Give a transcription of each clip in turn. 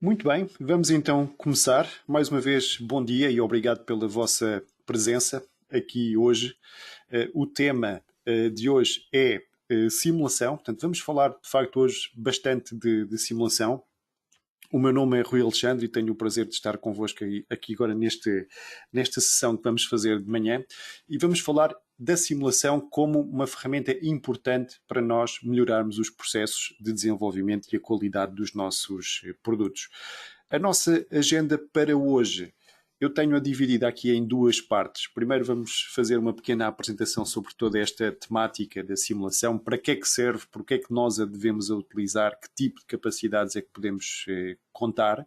Muito bem, vamos então começar. Mais uma vez, bom dia e obrigado pela vossa presença aqui hoje. O tema de hoje é simulação, portanto, vamos falar de facto hoje bastante de simulação. O meu nome é Rui Alexandre e tenho o prazer de estar convosco aqui agora nesta sessão que vamos fazer de manhã e vamos falar da simulação como uma ferramenta importante para nós melhorarmos os processos de desenvolvimento e a qualidade dos nossos produtos. A nossa agenda para hoje eu tenho-a dividida aqui em duas partes. Primeiro vamos fazer uma pequena apresentação sobre toda esta temática da simulação, para que é que serve, porque é que nós a devemos utilizar, que tipo de capacidades é que podemos contar.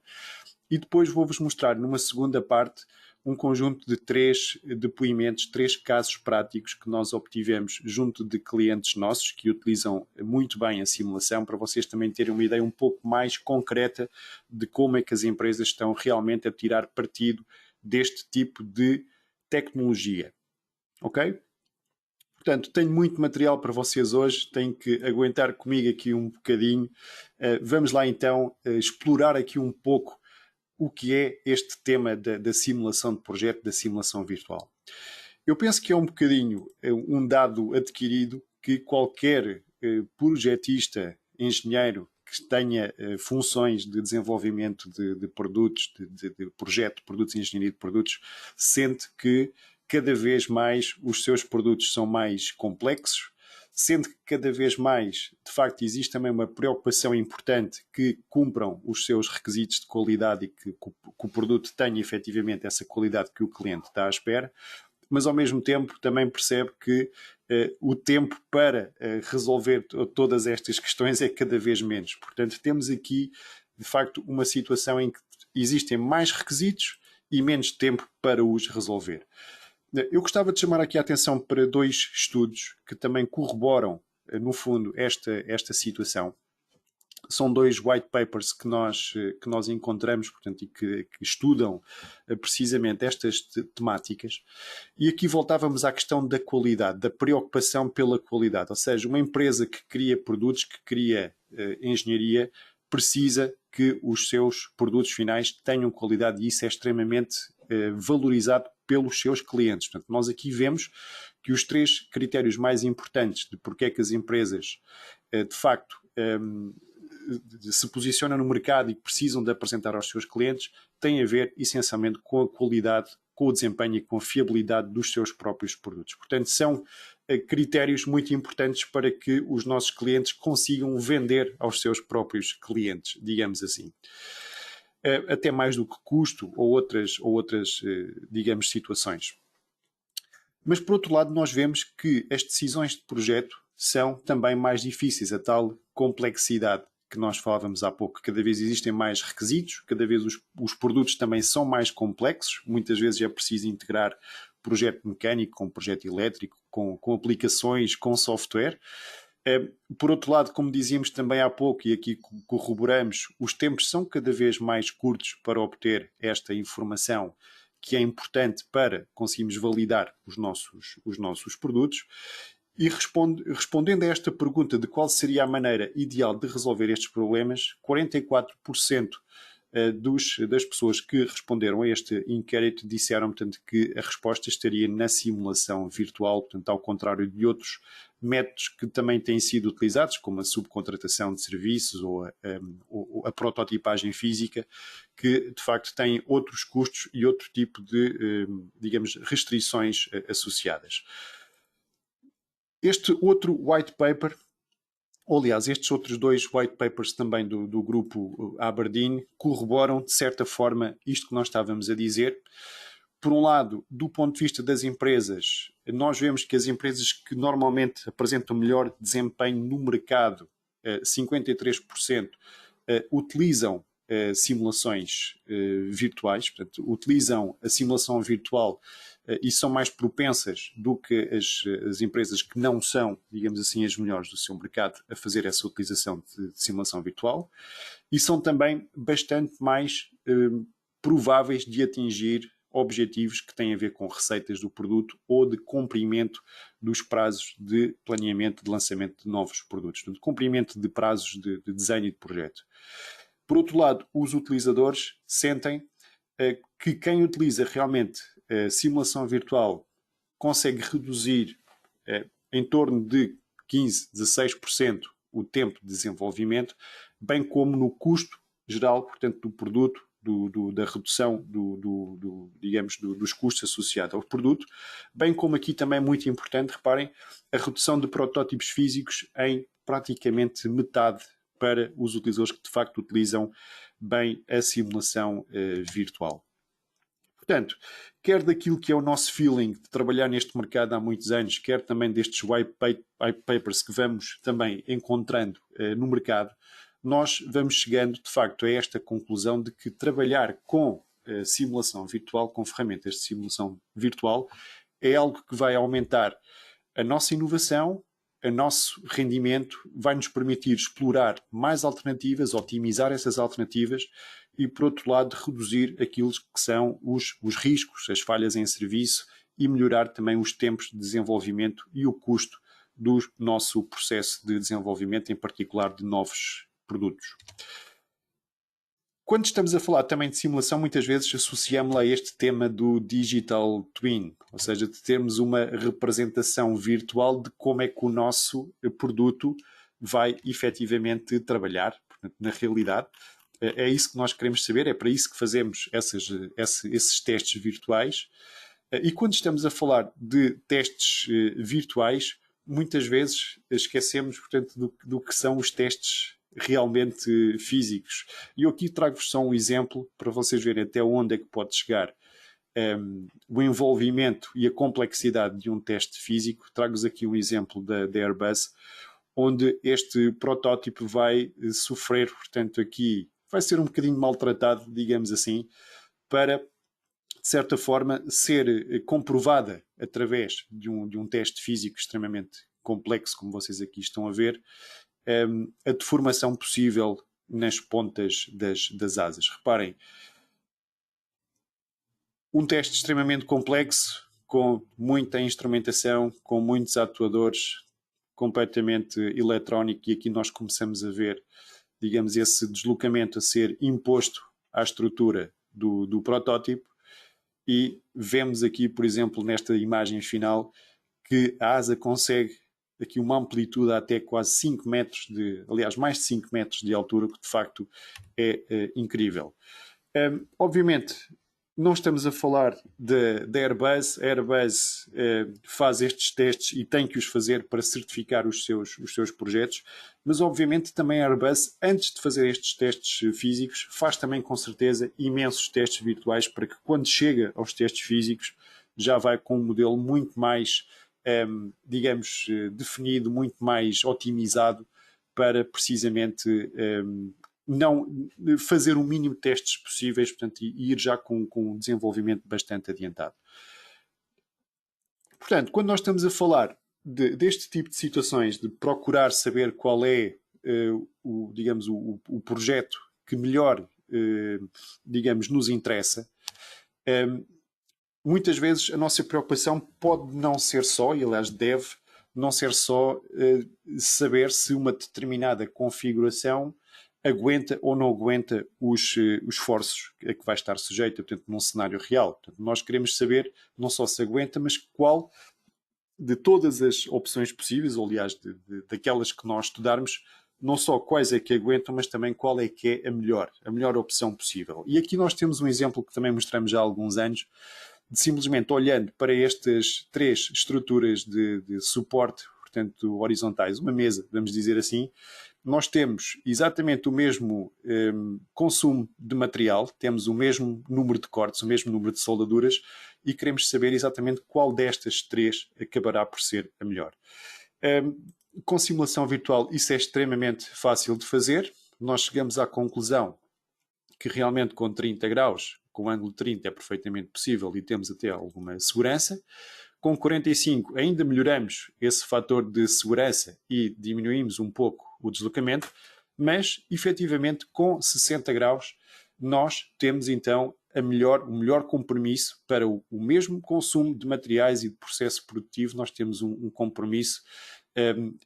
E depois vou-vos mostrar numa segunda parte um conjunto de 3 depoimentos, 3 casos práticos que nós obtivemos junto de clientes nossos que utilizam muito bem a simulação, para vocês também terem uma ideia um pouco mais concreta de como é que as empresas estão realmente a tirar partido deste tipo de tecnologia. Ok? Portanto, tenho muito material para vocês hoje, tenho que aguentar comigo aqui um bocadinho. Vamos lá então explorar aqui um pouco o que é este tema da simulação de projeto, da simulação virtual. Eu penso que é um bocadinho um dado adquirido que qualquer projetista, engenheiro que tenha funções de desenvolvimento de produtos, de projeto de produtos e engenharia de produtos, sente que cada vez mais os seus produtos são mais complexos, sendo que cada vez mais, de facto, existe também uma preocupação importante que cumpram os seus requisitos de qualidade e que o produto tenha efetivamente essa qualidade que o cliente está à espera, mas ao mesmo tempo também percebe que o tempo para resolver todas estas questões é cada vez menos. Portanto, temos aqui, de facto, uma situação em que existem mais requisitos e menos tempo para os resolver. Eu gostava de chamar aqui a atenção para 2 estudos que também corroboram, no fundo, esta situação. São 2 white papers que nós encontramos, portanto, e que estudam precisamente estas temáticas. E aqui voltávamos à questão da qualidade, da preocupação pela qualidade. Ou seja, uma empresa que cria produtos, que cria engenharia, precisa que os seus produtos finais tenham qualidade e isso é extremamente valorizado pelos seus clientes. Portanto, nós aqui vemos que os 3 critérios mais importantes de porque é que as empresas, de facto, se posicionam no mercado e precisam de apresentar aos seus clientes, têm a ver essencialmente com a qualidade, com o desempenho e com a fiabilidade dos seus próprios produtos. Portanto, são critérios muito importantes para que os nossos clientes consigam vender aos seus próprios clientes, digamos assim. Até mais do que custo ou outras digamos, situações. Mas, por outro lado, nós vemos que as decisões de projeto são também mais difíceis, a tal complexidade que nós falávamos há pouco. Cada vez existem mais requisitos, cada vez os produtos também são mais complexos, muitas vezes é preciso integrar projeto mecânico com projeto elétrico, com aplicações, com software. Por outro lado, como dizíamos também há pouco, e aqui corroboramos, os tempos são cada vez mais curtos para obter esta informação que é importante para conseguirmos validar os nossos produtos. E respondendo a esta pergunta de qual seria a maneira ideal de resolver estes problemas, 44% das pessoas que responderam a este inquérito disseram, portanto, que a resposta estaria na simulação virtual, portanto, ao contrário de outros métodos que também têm sido utilizados, como a subcontratação de serviços ou a prototipagem física, que de facto têm outros custos e outro tipo de, digamos, restrições associadas. Este outro white paper, ou aliás, estes outros 2 white papers também do grupo Aberdeen, corroboram de certa forma isto que nós estávamos a dizer. Por um lado, do ponto de vista das empresas, nós vemos que as empresas que normalmente apresentam melhor desempenho no mercado, 53%, utilizam simulações virtuais, portanto, utilizam a simulação virtual e são mais propensas do que as empresas que não são, digamos assim, as melhores do seu mercado a fazer essa utilização de simulação virtual e são também bastante mais prováveis de atingir objetivos que têm a ver com receitas do produto ou de cumprimento dos prazos de planeamento de lançamento de novos produtos, de cumprimento de prazos de desenho e de projeto. Por outro lado, os utilizadores sentem que quem utiliza realmente a simulação virtual consegue reduzir em torno de 15, 16% o tempo de desenvolvimento, bem como no custo geral, portanto, do produto, da redução digamos, dos custos associados ao produto, bem como aqui também é muito importante, reparem, a redução de protótipos físicos em praticamente metade para os utilizadores que de facto utilizam bem a simulação virtual. Portanto, quer daquilo que é o nosso feeling de trabalhar neste mercado há muitos anos, quer também destes white papers que vamos também encontrando no mercado, nós vamos chegando, de facto, a esta conclusão de que trabalhar com simulação virtual, com ferramentas de simulação virtual, é algo que vai aumentar a nossa inovação, o nosso rendimento, vai nos permitir explorar mais alternativas, otimizar essas alternativas e, por outro lado, reduzir aquilo que são os riscos, as falhas em serviço e melhorar também os tempos de desenvolvimento e o custo do nosso processo de desenvolvimento, em particular de novos produtos. Quando estamos a falar também de simulação, muitas vezes associamos-la a este tema do digital twin, ou seja, de termos uma representação virtual de como é que o nosso produto vai efetivamente trabalhar. Portanto, na realidade, é isso que nós queremos saber, é para isso que fazemos esses testes virtuais. E quando estamos a falar de testes virtuais, muitas vezes esquecemos, portanto, do que são os testes realmente físicos. E eu aqui trago-vos só um exemplo para vocês verem até onde é que pode chegar o envolvimento e a complexidade de um teste físico. Trago-vos aqui um exemplo da Airbus, onde este protótipo vai sofrer, portanto, aqui vai ser um bocadinho maltratado, digamos assim, para, de certa forma, ser comprovada através de um teste físico extremamente complexo, como vocês aqui estão a ver, a deformação possível nas pontas das asas. Reparem, um teste extremamente complexo, com muita instrumentação, com muitos atuadores, completamente eletrónico, e aqui nós começamos a ver, digamos, esse deslocamento a ser imposto à estrutura do protótipo, e vemos aqui, por exemplo, nesta imagem final, que a asa consegue aqui uma amplitude até quase 5 metros, aliás, mais de 5 metros de altura, que de facto é incrível. Obviamente, não estamos a falar da Airbus. A Airbus faz estes testes e tem que os fazer para certificar os seus projetos, mas obviamente também a Airbus, antes de fazer estes testes físicos, faz também com certeza imensos testes virtuais para que quando chega aos testes físicos já vai com um modelo muito mais digamos, definido, muito mais otimizado para precisamente não fazer o mínimo de testes possíveis, portanto, e ir já com um desenvolvimento bastante adiantado. Portanto, quando nós estamos a falar deste tipo de situações, de procurar saber qual é digamos, o projeto que melhor, digamos, nos interessa, muitas vezes a nossa preocupação pode não ser só, e aliás deve não ser só saber se uma determinada configuração aguenta ou não aguenta os esforços a que vai estar sujeita, portanto, num cenário real. Portanto, nós queremos saber não só se aguenta, mas qual de todas as opções possíveis, ou aliás, daquelas que nós estudarmos, não só quais é que aguentam, mas também qual é que é a melhor opção possível. E aqui nós temos um exemplo que também mostramos já há alguns anos, de simplesmente olhando para estas 3 estruturas de suporte, portanto, horizontais, uma mesa, vamos dizer assim, nós temos exatamente o mesmo consumo de material, temos o mesmo número de cortes, o mesmo número de soldaduras, e queremos saber exatamente qual destas 3 acabará por ser a melhor. Com simulação virtual isso é extremamente fácil de fazer. Nós chegamos à conclusão que realmente com 30 graus, com o ângulo 30 é perfeitamente possível e temos até alguma segurança. Com 45 ainda melhoramos esse fator de segurança e diminuímos um pouco o deslocamento, mas efetivamente com 60 graus nós temos então o melhor compromisso para o mesmo consumo de materiais e de processo produtivo. Nós temos um compromisso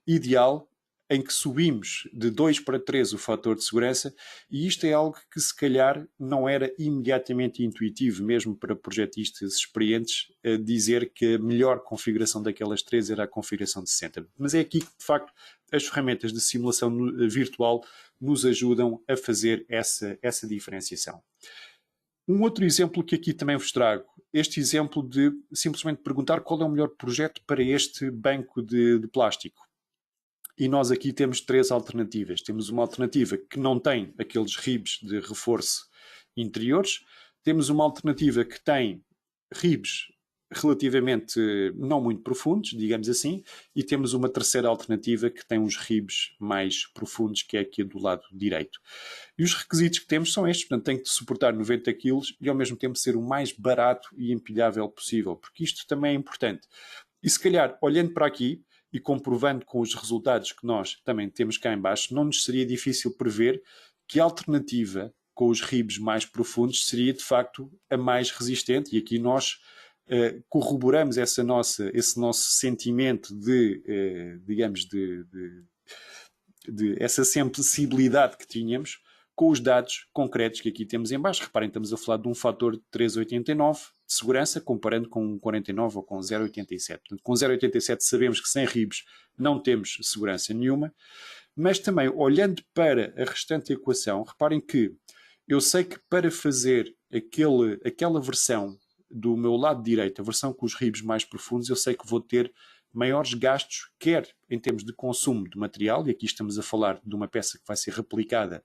ideal em que subimos de 2 para 3 o fator de segurança, e isto é algo que se calhar não era imediatamente intuitivo, mesmo para projetistas experientes, dizer que a melhor configuração daquelas 3 era a configuração de 60. Mas é aqui que, de facto, as ferramentas de simulação virtual nos ajudam a fazer essa diferenciação. Um outro exemplo que aqui também vos trago, este exemplo de simplesmente perguntar qual é o melhor projeto para este banco de plástico. E nós aqui temos 3 alternativas. Temos uma alternativa que não tem aqueles ribs de reforço interiores. Temos uma alternativa que tem ribs relativamente não muito profundos, digamos assim. E temos uma terceira alternativa que tem uns ribs mais profundos, que é aqui do lado direito. E os requisitos que temos são estes. Portanto, tem que suportar 90 kg e ao mesmo tempo ser o mais barato e empilhável possível. Porque isto também é importante. E se calhar, olhando para aqui, e comprovando com os resultados que nós também temos cá em baixo, não nos seria difícil prever que a alternativa com os ribs mais profundos seria de facto a mais resistente, e aqui nós corroboramos esse nosso sentimento digamos, de essa sensibilidade que tínhamos com os dados concretos que aqui temos em baixo. Reparem, estamos a falar de um fator de 3,89 de segurança, comparando com 49 ou com 0,87. Portanto, com 0,87 sabemos que sem ribs não temos segurança nenhuma, mas também, olhando para a restante equação, reparem que eu sei que para fazer aquela versão do meu lado direito, a versão com os ribs mais profundos, eu sei que vou ter maiores gastos, quer em termos de consumo de material, e aqui estamos a falar de uma peça que vai ser replicada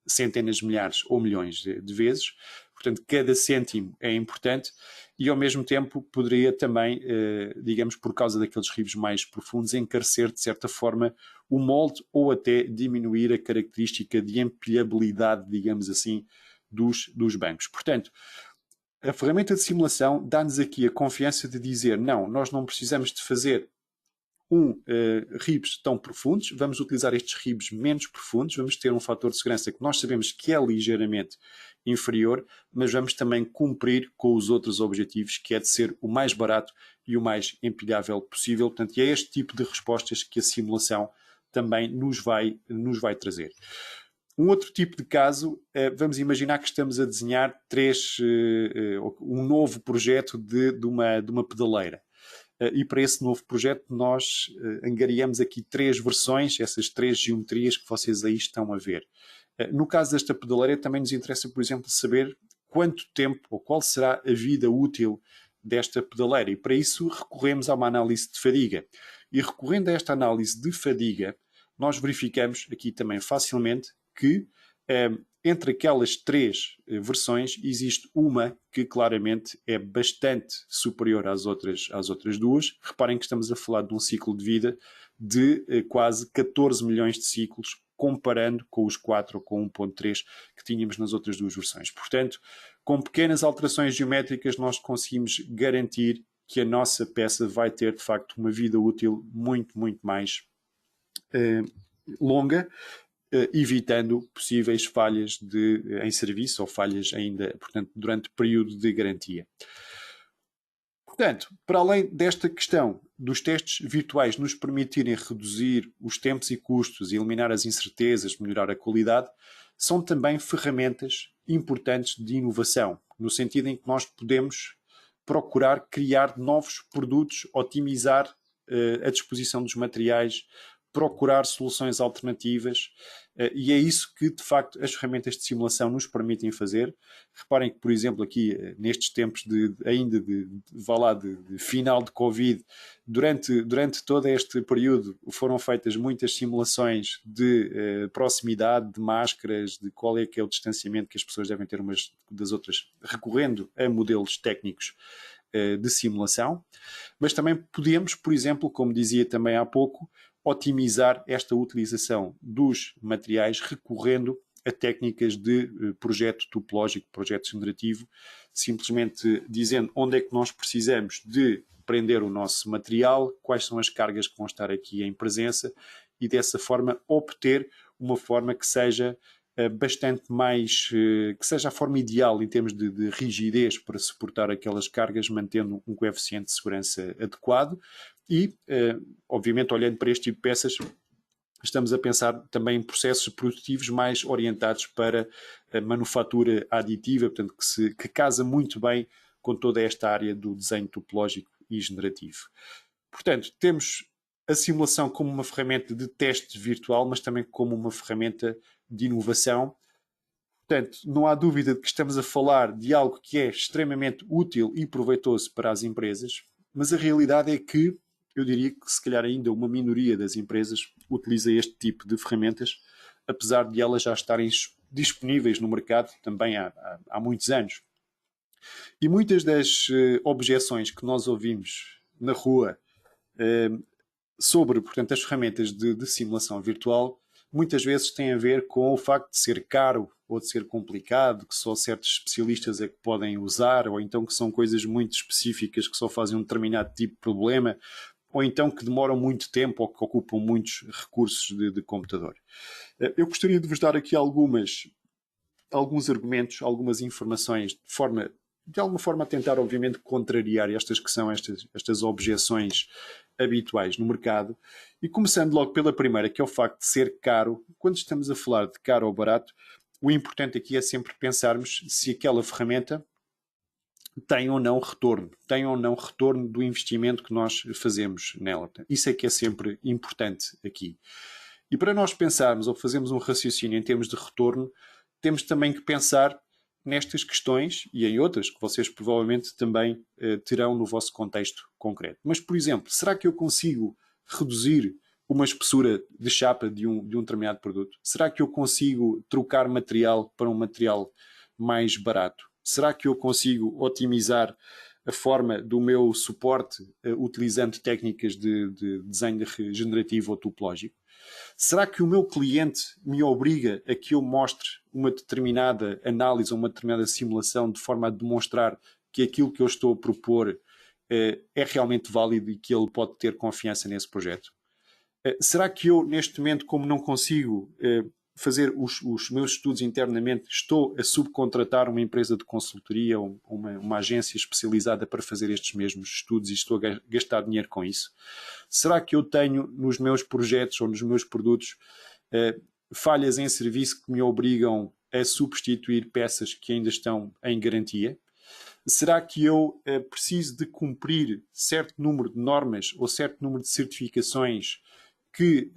centenas de milhares ou milhões de vezes, portanto cada cêntimo é importante, e ao mesmo tempo poderia também, digamos, por causa daqueles ribs mais profundos, encarecer de certa forma o molde ou até diminuir a característica de empilhabilidade, digamos assim, dos bancos. Portanto, a ferramenta de simulação dá-nos aqui a confiança de dizer, não, nós não precisamos de fazer ribs tão profundos, vamos utilizar estes ribs menos profundos, vamos ter um fator de segurança que nós sabemos que é ligeiramente inferior, mas vamos também cumprir com os outros objetivos, que é de ser o mais barato e o mais empilhável possível. Portanto, é este tipo de respostas que a simulação também nos vai trazer. Um outro tipo de caso, vamos imaginar que estamos a desenhar um novo projeto de uma pedaleira. E para esse novo projeto nós angariamos aqui 3 versões, essas 3 geometrias que vocês aí estão a ver. No caso desta pedaleira também nos interessa, por exemplo, saber quanto tempo ou qual será a vida útil desta pedaleira, e para isso recorremos a uma análise de fadiga. E recorrendo a esta análise de fadiga, nós verificamos aqui também facilmente que entre aquelas 3 versões existe uma que claramente é bastante superior às outras 2. Reparem que estamos a falar de um ciclo de vida de quase 14 milhões de ciclos, comparando com os 4 ou com 1.3 que tínhamos nas outras 2 versões. Portanto, com pequenas alterações geométricas nós conseguimos garantir que a nossa peça vai ter de facto uma vida útil muito, muito mais longa, evitando possíveis falhas em serviço ou falhas ainda, portanto, durante o período de garantia. Portanto, para além desta questão dos testes virtuais nos permitirem reduzir os tempos e custos, eliminar as incertezas, melhorar a qualidade, são também ferramentas importantes de inovação, no sentido em que nós podemos procurar criar novos produtos, otimizar a disposição dos materiais, procurar soluções alternativas, e é isso que, de facto, as ferramentas de simulação nos permitem fazer. Reparem que, por exemplo, aqui, nestes tempos de final de Covid, durante todo este período foram feitas muitas simulações de proximidade, de máscaras, de qual é que é o distanciamento que as pessoas devem ter umas das outras, recorrendo a modelos técnicos de simulação. Mas também podemos, por exemplo, como dizia também há pouco, otimizar esta utilização dos materiais recorrendo a técnicas de projeto topológico, projeto generativo, simplesmente dizendo onde é que nós precisamos de prender o nosso material, quais são as cargas que vão estar aqui em presença, e dessa forma obter uma forma que seja bastante mais, que seja a forma ideal em termos de rigidez para suportar aquelas cargas, mantendo um coeficiente de segurança adequado. E, obviamente, olhando para este tipo de peças, estamos a pensar também em processos produtivos mais orientados para a manufatura aditiva, portanto, que casa muito bem com toda esta área do desenho topológico e generativo. Portanto, temos a simulação como uma ferramenta de teste virtual, mas também como uma ferramenta de inovação. Portanto, não há dúvida de que estamos a falar de algo que é extremamente útil e proveitoso para as empresas, mas a realidade é que eu diria que se calhar ainda uma minoria das empresas utiliza este tipo de ferramentas, apesar de elas já estarem disponíveis no mercado também há muitos anos. E muitas das objeções que nós ouvimos na rua sobre, portanto, as ferramentas de simulação virtual, muitas vezes têm a ver com o facto de ser caro ou de ser complicado, que só certos especialistas é que podem usar, ou então que são coisas muito específicas que só fazem um determinado tipo de problema, ou então que demoram muito tempo ou que ocupam muitos recursos de computador. Eu gostaria de vos dar aqui alguns argumentos, algumas informações, de alguma forma a tentar, obviamente, contrariar estas que são estas objeções habituais no mercado. E começando logo pela primeira, que é o facto de ser caro. Quando estamos a falar de caro ou barato, o importante aqui é sempre pensarmos se aquela ferramenta tem ou não retorno do investimento que nós fazemos nela. Isso é que é sempre importante aqui. E para nós pensarmos ou fazermos um raciocínio em termos de retorno, temos também que pensar nestas questões e em outras que vocês provavelmente também terão no vosso contexto concreto. Mas, por exemplo, será que eu consigo reduzir uma espessura de chapa de um determinado produto? Será que eu consigo trocar material para um material mais barato? Será que eu consigo otimizar a forma do meu suporte utilizando técnicas de desenho regenerativo ou topológico? Será que o meu cliente me obriga a que eu mostre uma determinada análise ou uma determinada simulação de forma a demonstrar que aquilo que eu estou a propor é realmente válido e que ele pode ter confiança nesse projeto? Será que eu, neste momento, como não consigo fazer os meus estudos internamente, estou a subcontratar uma empresa de consultoria ou uma agência especializada para fazer estes mesmos estudos e estou a gastar dinheiro com isso? Será que eu tenho nos meus projetos ou nos meus produtos falhas em serviço que me obrigam a substituir peças que ainda estão em garantia? Será que eu preciso de cumprir certo número de normas ou certo número de certificações que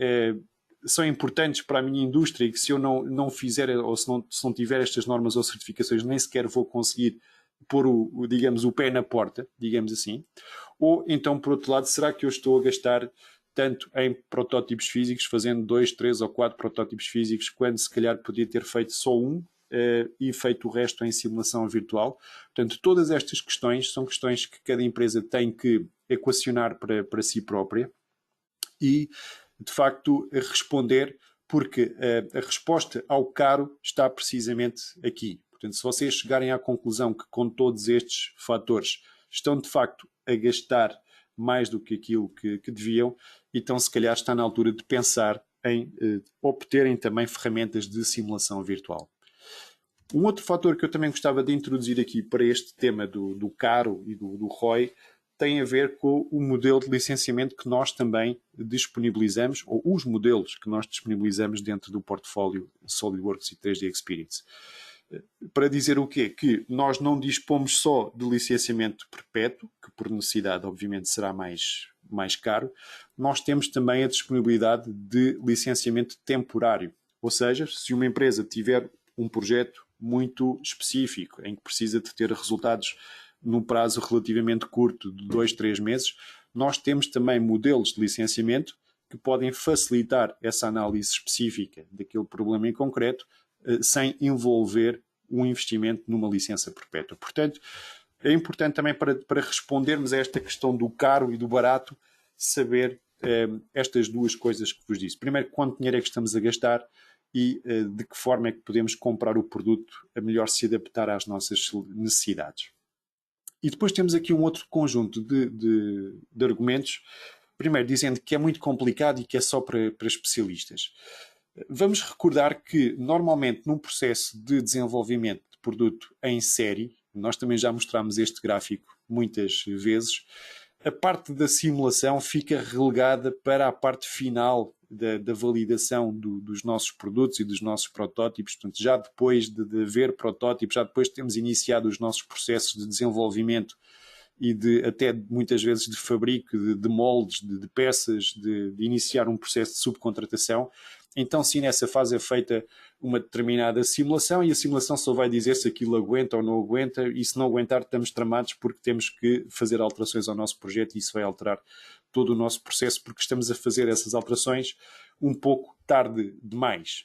são importantes para a minha indústria e que se eu não fizer ou se não tiver estas normas ou certificações nem sequer vou conseguir pôr digamos, o pé na porta, digamos assim? Ou então, por outro lado, será que eu estou a gastar tanto em protótipos físicos, fazendo 2, 3 ou 4 protótipos físicos, quando se calhar podia ter feito só um e feito o resto em simulação virtual? Portanto, todas estas questões são questões que cada empresa tem que equacionar para si própria e, de facto, responder, porque a resposta ao caro está precisamente aqui. Portanto, se vocês chegarem à conclusão que com todos estes fatores estão, de facto, a gastar mais do que aquilo que deviam, então se calhar está na altura de pensar em obterem também ferramentas de simulação virtual. Um outro fator que eu também gostava de introduzir aqui para este tema do caro e do ROI tem a ver com o modelo de licenciamento que nós também disponibilizamos, ou os modelos que nós disponibilizamos dentro do portfólio SolidWorks e 3D Experience. Para dizer o quê? Que nós não dispomos só de licenciamento perpétuo, que por necessidade obviamente será mais caro, nós temos também a disponibilidade de licenciamento temporário. Ou seja, se uma empresa tiver um projeto muito específico, em que precisa de ter resultados num prazo relativamente curto de 2, 3 meses, nós temos também modelos de licenciamento que podem facilitar essa análise específica daquele problema em concreto, sem envolver um investimento numa licença perpétua. Portanto, é importante também para respondermos a esta questão do caro e do barato, saber estas duas coisas que vos disse. Primeiro, quanto dinheiro é que estamos a gastar e de que forma é que podemos comprar o produto a melhor se adaptar às nossas necessidades. E depois temos aqui um outro conjunto de argumentos, primeiro dizendo que é muito complicado e que é só para especialistas. Vamos recordar que, normalmente, num processo de desenvolvimento de produto em série, nós também já mostramos este gráfico muitas vezes, a parte da simulação fica relegada para a parte final da validação dos nossos produtos e dos nossos protótipos. Portanto, já depois de haver protótipos, já depois de termos iniciado os nossos processos de desenvolvimento e até muitas vezes de fabrico, de moldes, de peças, de iniciar um processo de subcontratação, então sim, nessa fase é feita uma determinada simulação e a simulação só vai dizer se aquilo aguenta ou não aguenta, e se não aguentar estamos tramados porque temos que fazer alterações ao nosso projeto e isso vai alterar todo o nosso processo porque estamos a fazer essas alterações um pouco tarde demais.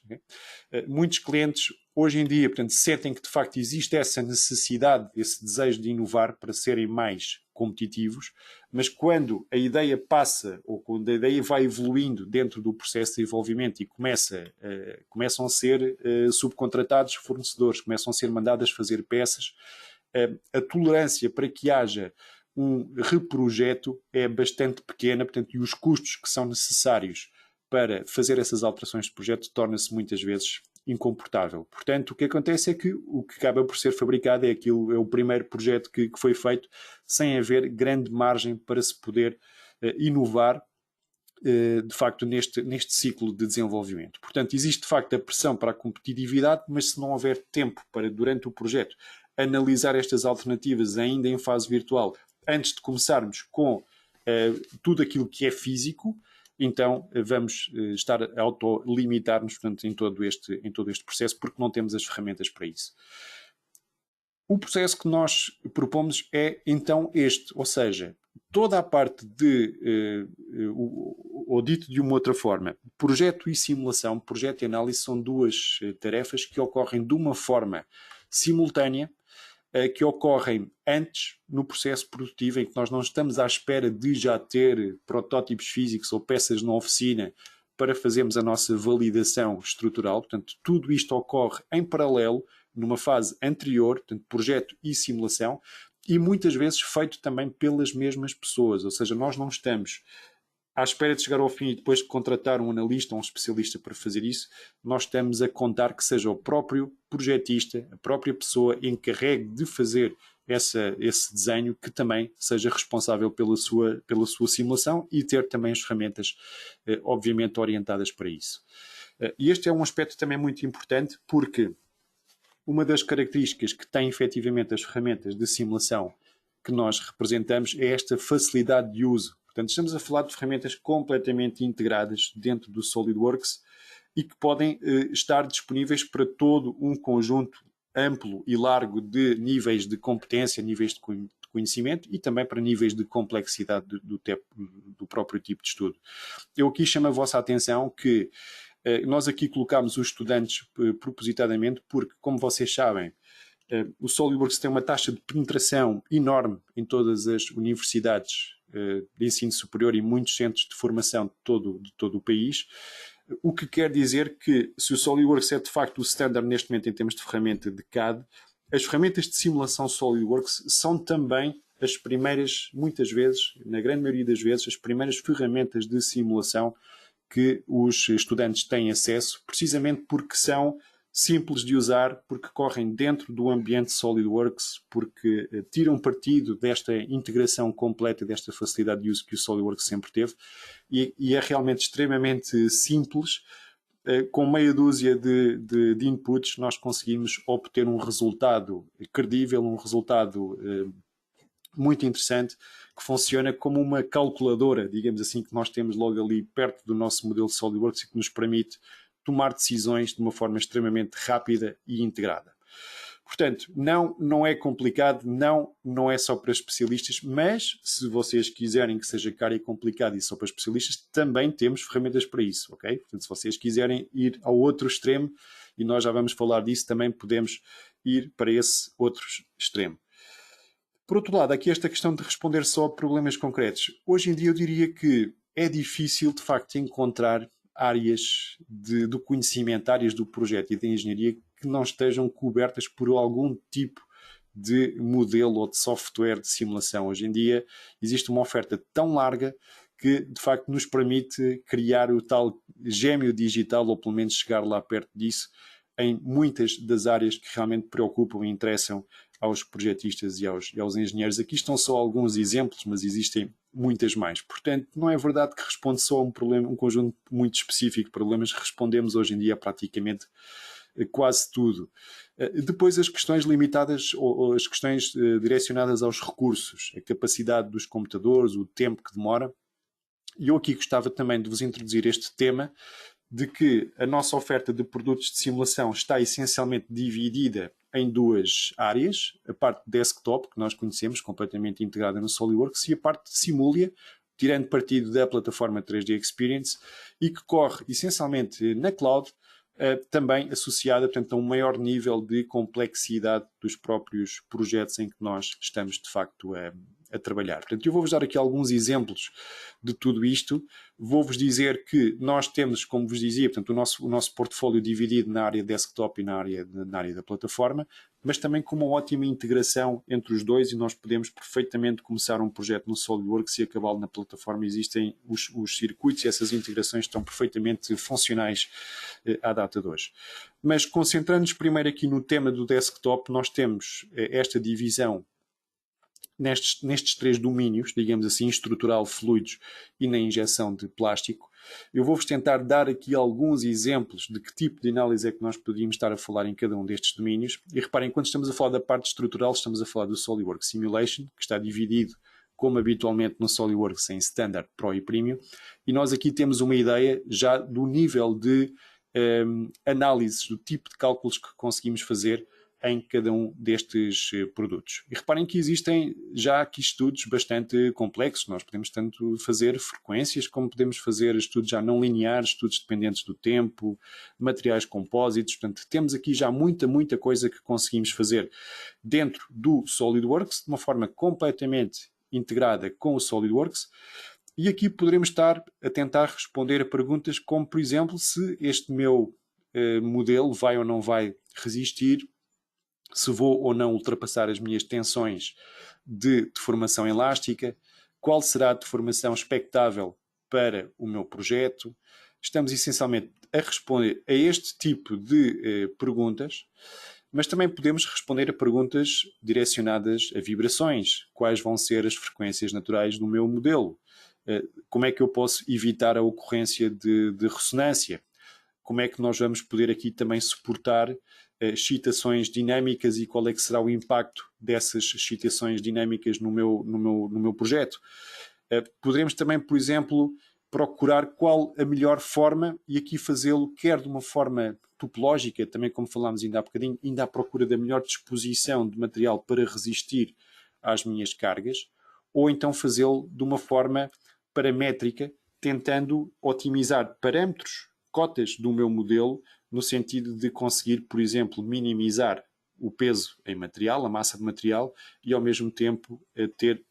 Muitos clientes hoje em dia, portanto, sentem que de facto existe essa necessidade, esse desejo de inovar para serem mais competitivos, mas quando a ideia passa ou quando a ideia vai evoluindo dentro do processo de desenvolvimento e começam a ser subcontratados fornecedores, começam a ser mandadas fazer peças, a tolerância para que haja um reprojeto é bastante pequena, portanto, e os custos que são necessários para fazer essas alterações de projeto torna-se muitas vezes incomportável. Portanto, o que acontece é que o que acaba por ser fabricado é o primeiro projeto que foi feito sem haver grande margem para se poder inovar de facto neste ciclo de desenvolvimento. Portanto, existe de facto a pressão para a competitividade, mas se não houver tempo para, durante o projeto, analisar estas alternativas ainda em fase virtual, antes de começarmos com tudo aquilo que é físico, então vamos estar a autolimitar-nos, portanto, em todo este processo, porque não temos as ferramentas para isso. O processo que nós propomos é então este, ou seja, toda a parte ou dito de uma outra forma, projeto e simulação, projeto e análise são duas tarefas que ocorrem de uma forma simultânea, que ocorrem antes no processo produtivo, em que nós não estamos à espera de já ter protótipos físicos ou peças na oficina para fazermos a nossa validação estrutural. Portanto, tudo isto ocorre em paralelo, numa fase anterior, portanto, projeto e simulação, e muitas vezes feito também pelas mesmas pessoas, ou seja, nós não estamos à espera de chegar ao fim e depois de contratar um analista ou um especialista para fazer isso, nós estamos a contar que seja o próprio projetista, a própria pessoa encarregue de fazer esse desenho, que também seja responsável pela sua simulação e ter também as ferramentas, obviamente, orientadas para isso. E este é um aspecto também muito importante, porque uma das características que têm efetivamente as ferramentas de simulação que nós representamos é esta facilidade de uso. Portanto, estamos a falar de ferramentas completamente integradas dentro do SolidWorks e que podem estar disponíveis para todo um conjunto amplo e largo de níveis de competência, níveis de conhecimento e também para níveis de complexidade do próprio tipo de estudo. Eu aqui chamo a vossa atenção que nós aqui colocamos os estudantes propositadamente porque, como vocês sabem, o SolidWorks tem uma taxa de penetração enorme em todas as universidades de ensino superior e muitos centros de formação de todo o país, o que quer dizer que se o SolidWorks é de facto o standard neste momento em termos de ferramenta de CAD, as ferramentas de simulação SolidWorks são também as primeiras, muitas vezes, na grande maioria das vezes, as primeiras ferramentas de simulação que os estudantes têm acesso, precisamente porque são simples de usar, porque correm dentro do ambiente SolidWorks, porque tiram partido desta integração completa, desta facilidade de uso que o SolidWorks sempre teve, e é realmente extremamente simples. Com meia dúzia de inputs nós conseguimos obter um resultado credível, um resultado muito interessante, que funciona como uma calculadora, digamos assim, que nós temos logo ali perto do nosso modelo de SolidWorks e que nos permite tomar decisões de uma forma extremamente rápida e integrada. Portanto, não é complicado, não é só para especialistas, mas se vocês quiserem que seja caro e complicado e só para especialistas, também temos ferramentas para isso, ok? Portanto, se vocês quiserem ir ao outro extremo, e nós já vamos falar disso, também podemos ir para esse outro extremo. Por outro lado, aqui esta questão de responder só a problemas concretos. Hoje em dia eu diria que é difícil, de facto, encontrar áreas do conhecimento, áreas do projeto e da engenharia que não estejam cobertas por algum tipo de modelo ou de software de simulação. Hoje em dia existe uma oferta tão larga que, de facto, nos permite criar o tal gêmeo digital, ou pelo menos chegar lá perto disso, em muitas das áreas que realmente preocupam e interessam aos projetistas e aos engenheiros. Aqui estão só alguns exemplos, mas existem muitas mais. Portanto, não é verdade que responde só a um problema, um conjunto muito específico de problemas. Respondemos hoje em dia praticamente quase tudo. Depois as questões limitadas ou as questões direcionadas aos recursos, a capacidade dos computadores, o tempo que demora. E eu aqui gostava também de vos introduzir este tema de que a nossa oferta de produtos de simulação está essencialmente dividida em duas áreas, a parte de desktop, que nós conhecemos, completamente integrada no SolidWorks, e a parte de Simulia, tirando partido da plataforma 3D Experience, e que corre essencialmente na cloud, também associada, portanto, a um maior nível de complexidade dos próprios projetos em que nós estamos, de facto, a trabalhar. Portanto, eu vou-vos dar aqui alguns exemplos de tudo isto. Vou-vos dizer que nós temos, como vos dizia, portanto, o nosso portfólio dividido na área desktop e na área da plataforma, mas também com uma ótima integração entre os dois, e nós podemos perfeitamente começar um projeto no SolidWorks e acabá-lo na plataforma. Existem os circuitos e essas integrações estão perfeitamente funcionais à data de hoje. Mas concentrando-nos primeiro aqui no tema do desktop, nós temos esta divisão nestes três domínios, digamos assim, estrutural, fluidos e na injeção de plástico. Eu vou-vos tentar dar aqui alguns exemplos de que tipo de análise é que nós poderíamos estar a falar em cada um destes domínios. E reparem, quando estamos a falar da parte estrutural, estamos a falar do SolidWorks Simulation, que está dividido, como habitualmente no SolidWorks, em Standard, Pro e Premium. E nós aqui temos uma ideia já do nível de análises, do tipo de cálculos que conseguimos fazer em cada um destes produtos. E reparem que existem já aqui estudos bastante complexos. Nós podemos tanto fazer frequências, como podemos fazer estudos já não lineares, estudos dependentes do tempo, materiais compósitos. Portanto, temos aqui já muita coisa que conseguimos fazer dentro do SolidWorks, de uma forma completamente integrada com o SolidWorks. E aqui poderemos estar a tentar responder a perguntas como, por exemplo, se este meu modelo vai ou não vai resistir, se vou ou não ultrapassar as minhas tensões de deformação elástica, qual será a deformação expectável para o meu projeto. Estamos essencialmente a responder a este tipo de perguntas, mas também podemos responder a perguntas direcionadas a vibrações. Quais vão ser as frequências naturais do meu modelo? Como é que eu posso evitar a ocorrência de ressonância? Como é que nós vamos poder aqui também suportar excitações dinâmicas e qual é que será o impacto dessas excitações dinâmicas no meu projeto? Poderemos também, por exemplo, procurar qual a melhor forma, e aqui fazê-lo quer de uma forma topológica, também como falámos ainda há bocadinho, ainda à procura da melhor disposição de material para resistir às minhas cargas, ou então fazê-lo de uma forma paramétrica, tentando otimizar parâmetros, cotas do meu modelo, no sentido de conseguir, por exemplo, minimizar o peso em material, a massa de material, e ao mesmo tempo ter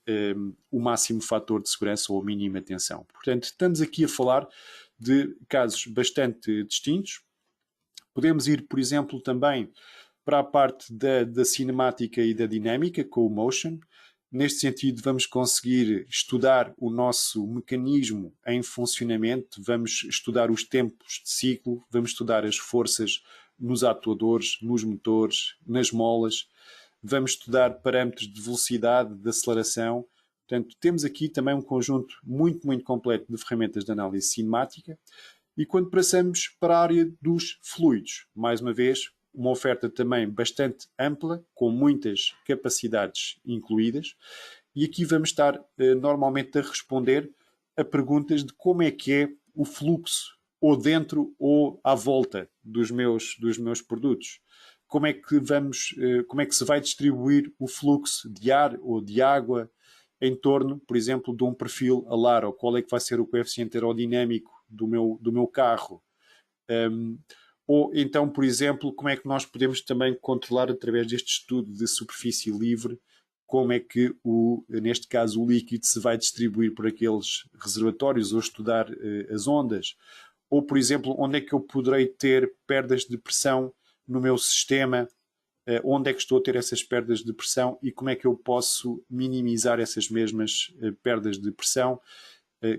o máximo fator de segurança ou a mínima tensão. Portanto, estamos aqui a falar de casos bastante distintos. Podemos ir, por exemplo, também para a parte da cinemática e da dinâmica, com o motion. Neste sentido, vamos conseguir estudar o nosso mecanismo em funcionamento, vamos estudar os tempos de ciclo, vamos estudar as forças nos atuadores, nos motores, nas molas, vamos estudar parâmetros de velocidade, de aceleração. Portanto, temos aqui também um conjunto muito completo de ferramentas de análise cinemática. E quando passamos para a área dos fluidos, mais uma vez, uma oferta também bastante ampla, com muitas capacidades incluídas, e aqui vamos estar normalmente a responder a perguntas de como é que é o fluxo, ou dentro ou à volta dos meus produtos. Como é que se vai distribuir o fluxo de ar ou de água em torno, por exemplo, de um perfil alar, ou qual é que vai ser o coeficiente aerodinâmico do meu carro. Ou então, por exemplo, como é que nós podemos também controlar, através deste estudo de superfície livre, como é que, neste caso, o líquido se vai distribuir por aqueles reservatórios, ou estudar as ondas. Ou, por exemplo, onde é que eu poderei ter perdas de pressão no meu sistema, onde é que estou a ter essas perdas de pressão e como é que eu posso minimizar essas mesmas perdas de pressão,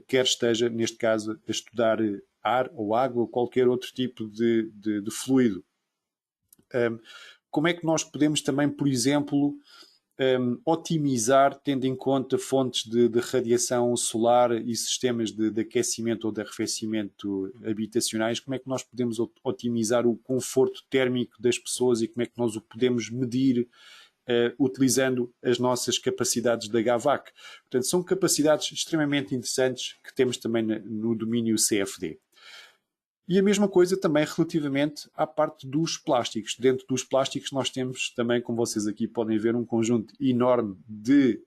quer esteja, neste caso, a estudar ar ou água ou qualquer outro tipo de fluido. Como é que nós podemos também, por exemplo, otimizar, tendo em conta fontes de radiação solar e sistemas de aquecimento ou de arrefecimento habitacionais, como é que nós podemos otimizar o conforto térmico das pessoas e como é que nós o podemos medir utilizando as nossas capacidades da HVAC. Portanto, são capacidades extremamente interessantes que temos também no domínio CFD. E a mesma coisa também relativamente à parte dos plásticos. Dentro dos plásticos nós temos também, como vocês aqui podem ver, um conjunto enorme de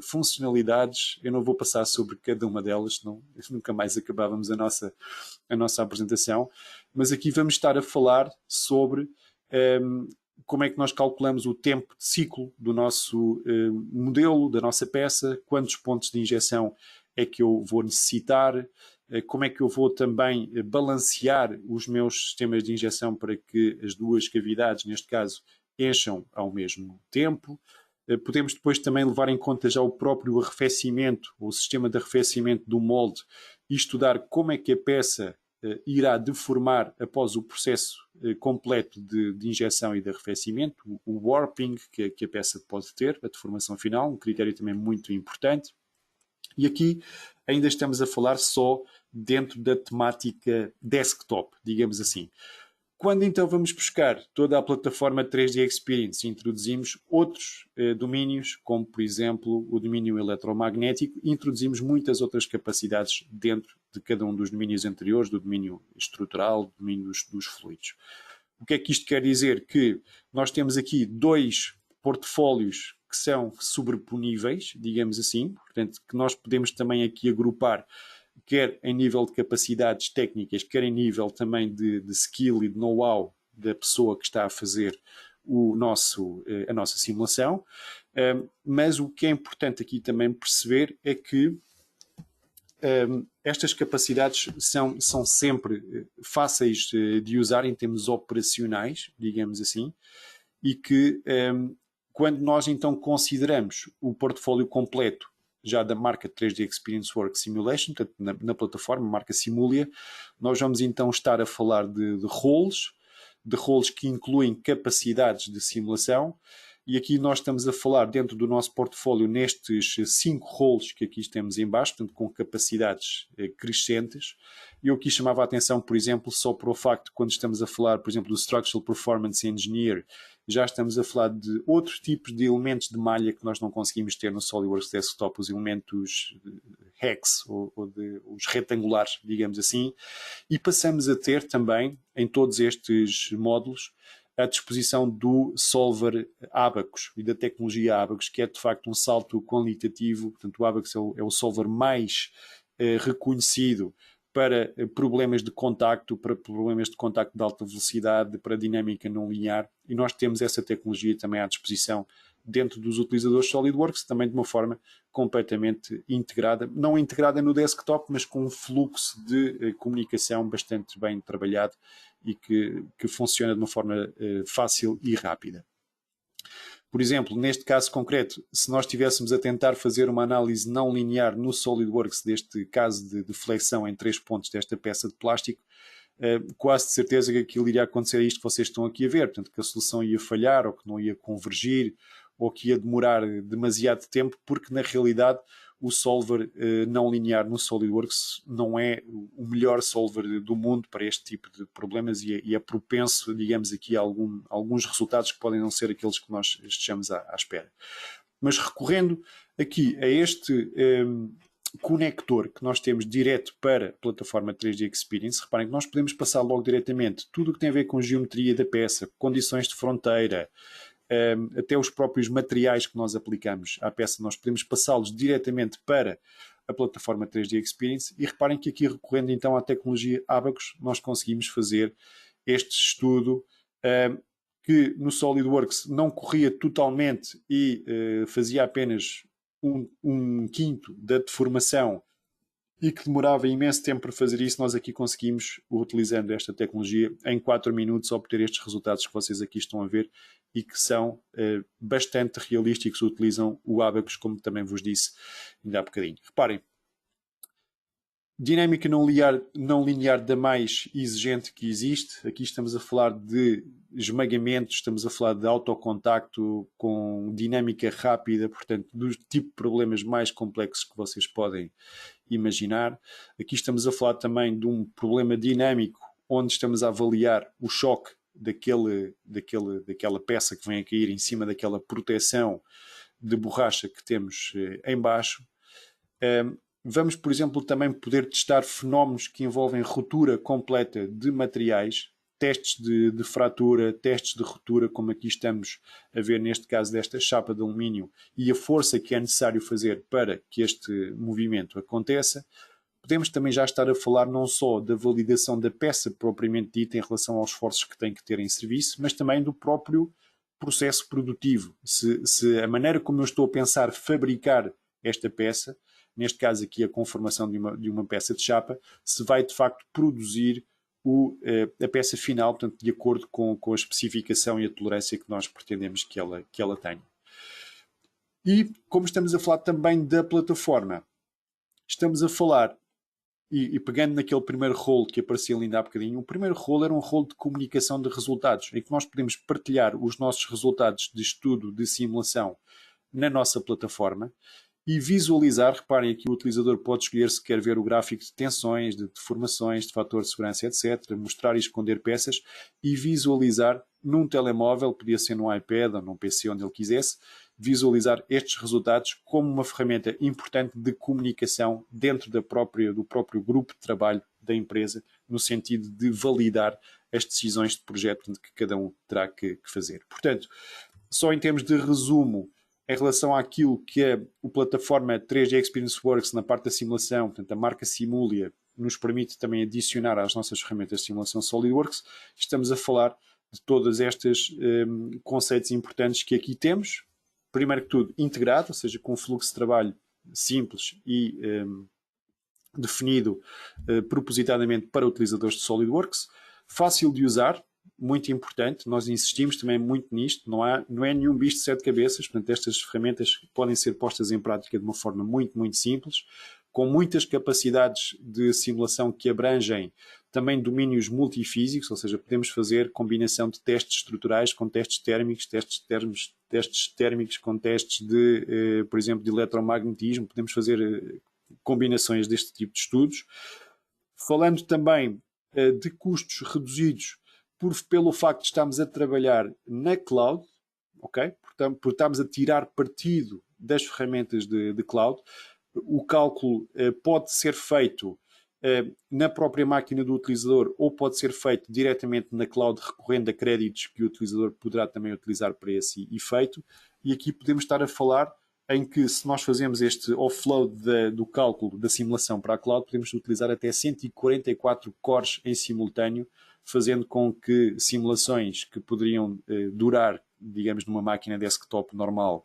funcionalidades. Eu não vou passar sobre cada uma delas, senão nunca mais acabávamos a nossa apresentação. Mas aqui vamos estar a falar sobre como é que nós calculamos o tempo de ciclo do nosso modelo, da nossa peça, quantos pontos de injeção é que eu vou necessitar, como é que eu vou também balancear os meus sistemas de injeção para que as duas cavidades, neste caso, encham ao mesmo tempo. Podemos depois também levar em conta já o próprio arrefecimento, o sistema de arrefecimento do molde e estudar como é que a peça irá deformar após o processo completo de injeção e de arrefecimento, o warping que a peça pode ter, a deformação final, um critério também muito importante. E aqui ainda estamos a falar só dentro da temática desktop, digamos assim. Quando então vamos buscar toda a plataforma 3D Experience, introduzimos outros domínios, como por exemplo o domínio eletromagnético, e introduzimos muitas outras capacidades dentro de cada um dos domínios anteriores, do domínio estrutural, do domínio dos fluidos. O que é que isto quer dizer? Que nós temos aqui dois portfólios que são sobreponíveis, digamos assim, portanto, que nós podemos também aqui agrupar, quer em nível de capacidades técnicas, quer em nível também de skill e de know-how da pessoa que está a fazer a nossa simulação. Mas o que é importante aqui também perceber é que estas capacidades são sempre fáceis de usar em termos operacionais, digamos assim, e que quando nós então consideramos o portfólio completo já da marca 3D Experience Works Simulation, portanto, na plataforma, marca Simulia, nós vamos então estar a falar de roles que incluem capacidades de simulação, e aqui nós estamos a falar dentro do nosso portfólio nestes 5 roles que aqui temos em baixo, portanto, com capacidades crescentes. Eu aqui chamava a atenção, por exemplo, só para o facto de quando estamos a falar, por exemplo, do Structural Performance Engineer, já estamos a falar de outros tipos de elementos de malha que nós não conseguimos ter no SolidWorks Desktop, os elementos hex, ou os retangulares, digamos assim, e passamos a ter também, em todos estes módulos, à disposição do solver Abacus e da tecnologia Abacus, que é de facto um salto qualitativo. Portanto, o Abacus é o solver mais reconhecido para problemas de contacto de alta velocidade, para dinâmica não linear, e nós temos essa tecnologia também à disposição dentro dos utilizadores SolidWorks, também de uma forma completamente integrada, não integrada no desktop, mas com um fluxo de comunicação bastante bem trabalhado e que funciona de uma forma fácil e rápida. Por exemplo, neste caso concreto, se nós estivéssemos a tentar fazer uma análise não linear no SolidWorks deste caso de flexão em 3 pontos desta peça de plástico, quase de certeza que aquilo iria acontecer isto que vocês estão aqui a ver, portanto que a solução ia falhar ou que não ia convergir ou que ia demorar demasiado tempo, porque na realidade o solver não linear no SolidWorks não é o melhor solver do mundo para este tipo de problemas e é propenso, digamos aqui, a alguns resultados que podem não ser aqueles que nós estejamos à espera. Mas recorrendo aqui a este conector que nós temos direto para a plataforma 3D Experience, reparem que nós podemos passar logo diretamente tudo o que tem a ver com geometria da peça, condições de fronteira, até os próprios materiais que nós aplicamos à peça, nós podemos passá-los diretamente para a plataforma 3D Experience, e reparem que aqui, recorrendo então à tecnologia Abacus, nós conseguimos fazer este estudo que no SolidWorks não corria totalmente e fazia apenas um quinto da deformação e que demorava imenso tempo para fazer isso. Nós aqui conseguimos, utilizando esta tecnologia, em 4 minutos obter estes resultados que vocês aqui estão a ver e que são bastante realísticos, utilizam o Abacus, como também vos disse ainda há bocadinho. Reparem, Dinâmica não linear da mais exigente que existe. Aqui estamos a falar de esmagamento, estamos a falar de autocontacto com dinâmica rápida, portanto, do tipo de problemas mais complexos que vocês podem imaginar. Aqui estamos a falar também de um problema dinâmico, onde estamos a avaliar o choque daquela peça que vem a cair em cima daquela proteção de borracha que temos em baixo. Vamos, por exemplo, também poder testar fenómenos que envolvem ruptura completa de materiais, testes de fratura, testes de ruptura, como aqui estamos a ver neste caso desta chapa de alumínio, e a força que é necessário fazer para que este movimento aconteça. Podemos também já estar a falar não só da validação da peça propriamente dita em relação aos esforços que tem que ter em serviço, mas também do próprio processo produtivo. Se a maneira como eu estou a pensar fabricar esta peça, neste caso aqui a conformação de uma peça de chapa, se vai de facto produzir a peça final, portanto, de acordo com a especificação e a tolerância que nós pretendemos que ela tenha. E como estamos a falar também da plataforma, estamos a falar, e pegando naquele primeiro rolo que aparecia ali ainda há bocadinho, o primeiro rolo era um rolo de comunicação de resultados, em que nós podemos partilhar os nossos resultados de estudo, de simulação, na nossa plataforma, e visualizar. Reparem aqui, o utilizador pode escolher se quer ver o gráfico de tensões, de deformações, de fator de segurança, etc. Mostrar e esconder peças e visualizar num telemóvel, podia ser num iPad ou num PC, onde ele quisesse, visualizar estes resultados como uma ferramenta importante de comunicação dentro do próprio grupo de trabalho da empresa, no sentido de validar as decisões de projeto que cada um terá que fazer. Portanto, só em termos de resumo, em relação àquilo que é a plataforma 3D Experience Works na parte da simulação, portanto, a marca Simulia nos permite também adicionar às nossas ferramentas de simulação SolidWorks. Estamos a falar de todos estes conceitos importantes que aqui temos. Primeiro que tudo, integrado, ou seja, com um fluxo de trabalho simples e definido propositadamente para utilizadores de SolidWorks. Fácil de usar, muito importante, nós insistimos também muito nisto, não é nenhum bicho de sete cabeças, portanto estas ferramentas podem ser postas em prática de uma forma muito, muito simples, com muitas capacidades de simulação que abrangem também domínios multifísicos, ou seja, podemos fazer combinação de testes estruturais com testes térmicos, testes térmicos com testes de, por exemplo, de eletromagnetismo, podemos fazer combinações deste tipo de estudos. Falando também de custos reduzidos pelo facto de estarmos a trabalhar na cloud, ok? Portanto, por estarmos a tirar partido das ferramentas de cloud, o cálculo pode ser feito na própria máquina do utilizador ou pode ser feito diretamente na cloud recorrendo a créditos que o utilizador poderá também utilizar para esse efeito. E aqui podemos estar a falar em que, se nós fazemos este offload do cálculo da simulação para a cloud, podemos utilizar até 144 cores em simultâneo, fazendo com que simulações que poderiam durar, digamos, numa máquina desktop normal,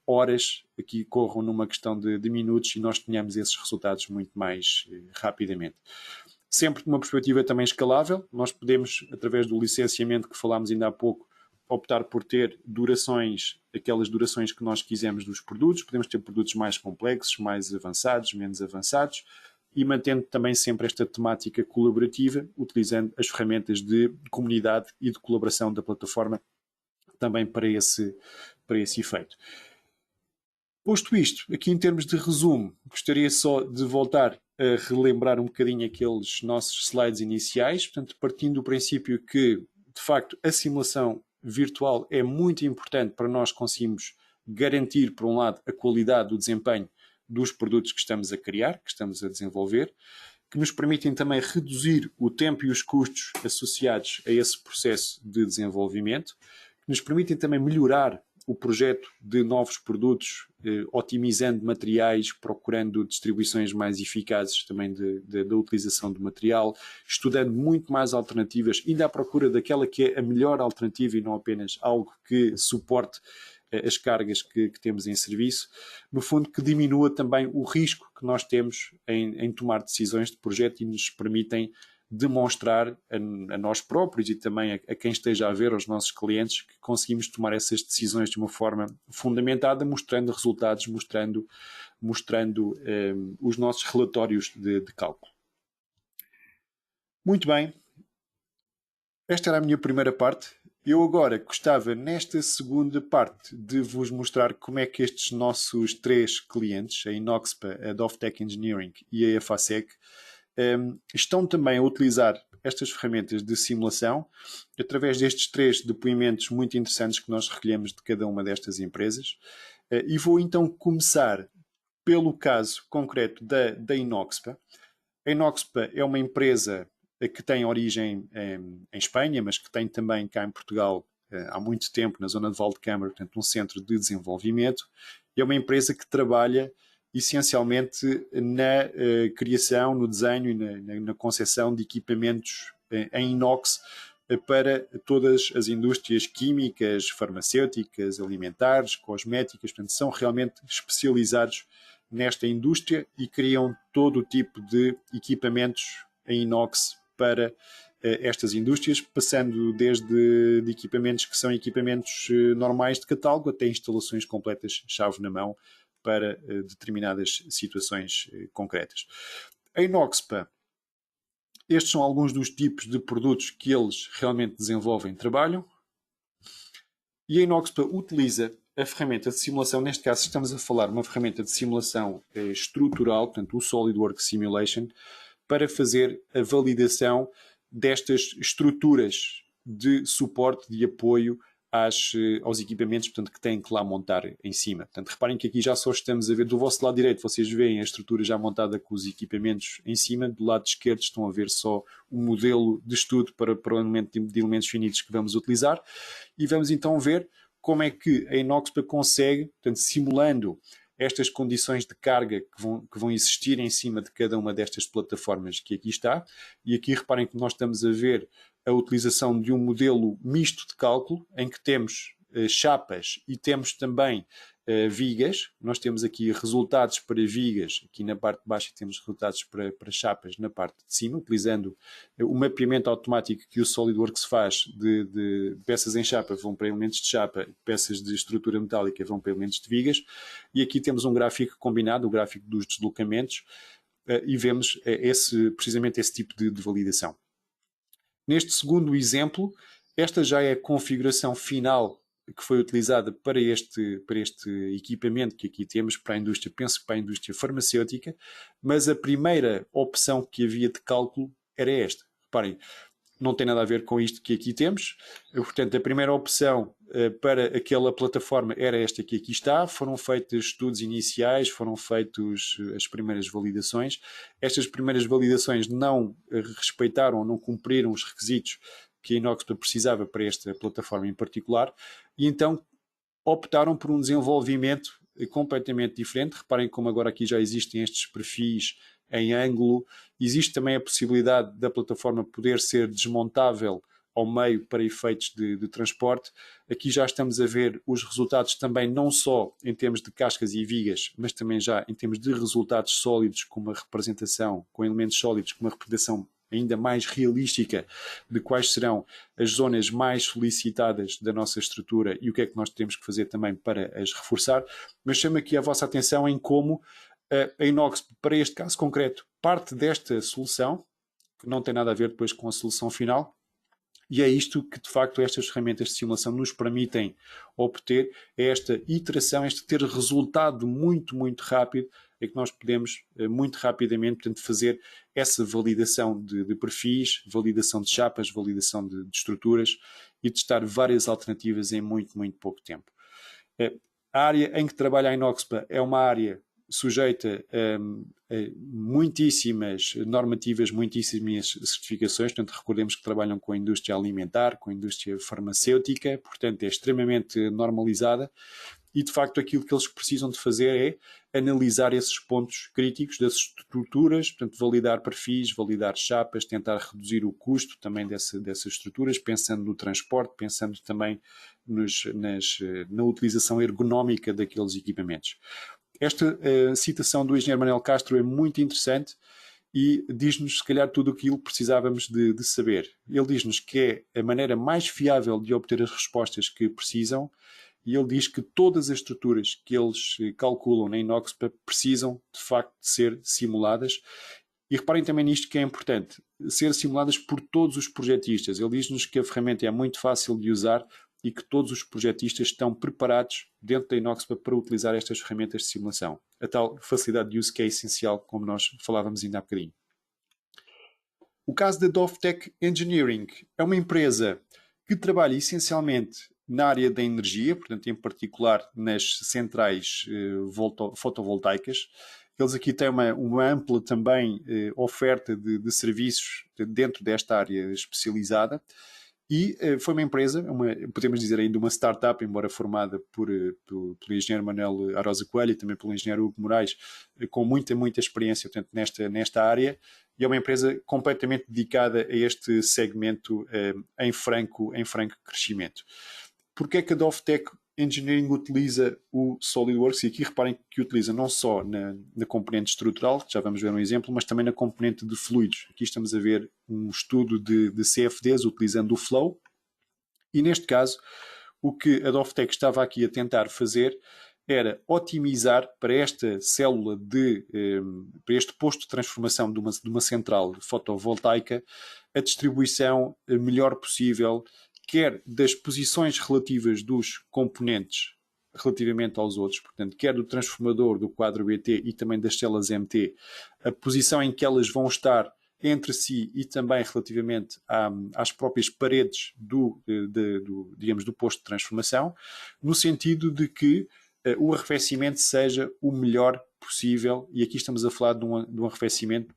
horas, aqui corram numa questão de minutos e nós tenhamos esses resultados muito mais rapidamente. Sempre numa perspectiva também escalável, nós podemos, através do licenciamento que falámos ainda há pouco, optar por ter durações, aquelas durações que nós quisermos dos produtos. Podemos ter produtos mais complexos, mais avançados, menos avançados, e mantendo também sempre esta temática colaborativa, utilizando as ferramentas de comunidade e de colaboração da plataforma também para esse efeito. Posto isto, aqui em termos de resumo, gostaria só de voltar a relembrar um bocadinho aqueles nossos slides iniciais, portanto, partindo do princípio que, de facto, a simulação virtual é muito importante para nós conseguirmos garantir, por um lado, a qualidade do desempenho dos produtos que estamos a criar, que estamos a desenvolver, que nos permitem também reduzir o tempo e os custos associados a esse processo de desenvolvimento, que nos permitem também melhorar o projeto de novos produtos, otimizando materiais, procurando distribuições mais eficazes também da utilização do material, estudando muito mais alternativas, indo à procura daquela que é a melhor alternativa e não apenas algo que suporte as cargas que temos em serviço, no fundo que diminua também o risco que nós temos em tomar decisões de projeto e nos permitem demonstrar a nós próprios e também a quem esteja a ver, aos nossos clientes, que conseguimos tomar essas decisões de uma forma fundamentada, mostrando resultados, mostrando os nossos relatórios de cálculo. Muito bem, esta era a minha primeira parte. Eu agora gostava, nesta segunda parte, de vos mostrar como é que estes nossos três clientes, a Inoxpa, a Doftech Engineering e a EFASEC, estão também a utilizar estas ferramentas de simulação através destes três depoimentos muito interessantes que nós recolhemos de cada uma destas empresas. E vou então começar pelo caso concreto da Inoxpa. A Inoxpa é uma empresa que tem origem em Espanha, mas que tem também cá em Portugal há muito tempo, na zona de Valdecâmara, portanto, um centro de desenvolvimento. E é uma empresa que trabalha essencialmente na criação, no desenho e na concepção de equipamentos em inox para todas as indústrias químicas, farmacêuticas, alimentares, cosméticas. Portanto, são realmente especializados nesta indústria e criam todo o tipo de equipamentos em inox para estas indústrias, passando desde de equipamentos que são equipamentos normais de catálogo até instalações completas, chave na mão, para determinadas situações concretas. A Inoxpa, estes são alguns dos tipos de produtos que eles realmente desenvolvem e trabalham. E a Inoxpa utiliza a ferramenta de simulação, neste caso estamos a falar de uma ferramenta de simulação estrutural, portanto o SolidWorks Simulation, para fazer a validação destas estruturas de suporte, de apoio aos equipamentos, portanto, que têm que lá montar em cima. Portanto, reparem que aqui já só estamos a ver do vosso lado direito, vocês veem a estrutura já montada com os equipamentos em cima, do lado esquerdo estão a ver só o modelo de estudo para o elemento de elementos finitos que vamos utilizar, e vamos então ver como é que a Inoxpa consegue, portanto, simulando estas condições de carga que vão existir em cima de cada uma destas plataformas que aqui está. E aqui reparem que nós estamos a ver a utilização de um modelo misto de cálculo, em que temos chapas e temos também vigas. Nós temos aqui resultados para vigas, aqui na parte de baixo temos resultados para chapas na parte de cima, utilizando o mapeamento automático que o SolidWorks faz de peças em chapa vão para elementos de chapa, peças de estrutura metálica vão para elementos de vigas, e aqui temos um gráfico combinado, o gráfico dos deslocamentos, e vemos precisamente esse tipo de validação. Neste segundo exemplo, esta já é a configuração final que foi utilizada para este equipamento que aqui temos para a indústria, penso que para a indústria farmacêutica, mas a primeira opção que havia de cálculo era esta. Reparem, não tem nada a ver com isto que aqui temos. Portanto, a primeira opção para aquela plataforma era esta que aqui está. Foram feitos estudos iniciais, foram feitas as primeiras validações. Estas primeiras validações não respeitaram, não cumpriram os requisitos que a Inoxpa precisava para esta plataforma em particular, e então optaram por um desenvolvimento completamente diferente. Reparem como agora aqui já existem estes perfis em ângulo. Existe também a possibilidade da plataforma poder ser desmontável ao meio para efeitos de transporte. Aqui já estamos a ver os resultados também não só em termos de cascas e vigas, mas também já em termos de resultados sólidos, com uma representação, com elementos sólidos, com uma representação ainda mais realística de quais serão as zonas mais solicitadas da nossa estrutura e o que é que nós temos que fazer também para as reforçar. Mas chamo aqui a vossa atenção em como a Inox, para este caso concreto, parte desta solução, que não tem nada a ver depois com a solução final, e é isto que, de facto, estas ferramentas de simulação nos permitem obter, é esta iteração, este ter resultado muito, muito rápido, é que nós podemos, muito rapidamente, portanto, fazer essa validação de perfis, validação de chapas, validação de estruturas e testar várias alternativas em muito, muito pouco tempo. A área em que trabalha a Inoxpa é uma área sujeita a muitíssimas normativas, muitíssimas certificações, portanto recordemos que trabalham com a indústria alimentar, com a indústria farmacêutica, portanto é extremamente normalizada e de facto aquilo que eles precisam de fazer é analisar esses pontos críticos das estruturas, portanto validar perfis, validar chapas, tentar reduzir o custo também dessas estruturas, pensando no transporte, pensando também na utilização ergonómica daqueles equipamentos. Esta citação do engenheiro Manuel Castro é muito interessante e diz-nos, se calhar, tudo aquilo que precisávamos de saber. Ele diz-nos que é a maneira mais fiável de obter as respostas que precisam e ele diz que todas as estruturas que eles calculam na Inoxpa precisam, de facto, de ser simuladas E reparem também nisto que é importante, ser simuladas por todos os projetistas. Ele diz-nos que a ferramenta é muito fácil de usar e que todos os projetistas estão preparados dentro da Inoxpa para utilizar estas ferramentas de simulação. A tal facilidade de use que é essencial, como nós falávamos ainda há bocadinho. O caso da Dovtech Engineering é uma empresa que trabalha essencialmente na área da energia, portanto, em particular nas centrais fotovoltaicas. Eles aqui têm uma ampla também oferta de serviços dentro desta área especializada. E foi uma empresa, podemos dizer ainda uma startup, embora formada pelo engenheiro Manuel Arosa Coelho e também pelo engenheiro Hugo Moraes, com muita experiência portanto, nesta área, e é uma empresa completamente dedicada a este segmento em franco crescimento. Porquê é que a Dovtech Engineering utiliza o SolidWorks? E aqui reparem que utiliza não só na componente estrutural, que já vamos ver um exemplo, mas também na componente de fluidos. Aqui estamos a ver um estudo de CFDs utilizando o Flow. E neste caso, o que a Dovtech estava aqui a tentar fazer era otimizar para esta célula, para este posto de transformação de uma central fotovoltaica, a distribuição melhor possível, quer das posições relativas dos componentes relativamente aos outros, portanto, quer do transformador, do quadro BT e também das células MT, a posição em que elas vão estar entre si e também relativamente às próprias paredes digamos, do posto de transformação, no sentido de que o arrefecimento seja o melhor possível, e aqui estamos a falar de um arrefecimento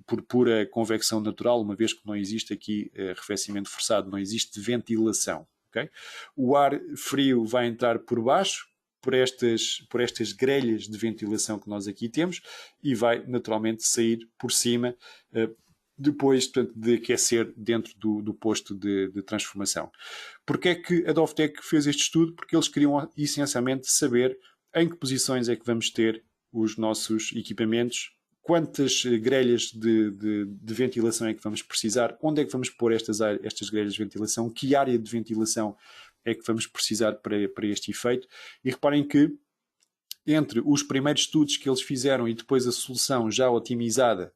por pura convecção natural, uma vez que não existe aqui arrefecimento forçado, não existe ventilação. Okay? O ar frio vai entrar por baixo, por estas grelhas de ventilação que nós aqui temos, e vai naturalmente sair por cima, depois portanto, de aquecer dentro do posto de transformação. Porquê é que a Dovtech fez este estudo? Porque eles queriam essencialmente saber em que posições é que vamos ter os nossos equipamentos, quantas grelhas de ventilação é que vamos precisar, onde é que vamos pôr estas grelhas de ventilação, que área de ventilação é que vamos precisar para este efeito. E reparem que entre os primeiros estudos que eles fizeram e depois a solução já otimizada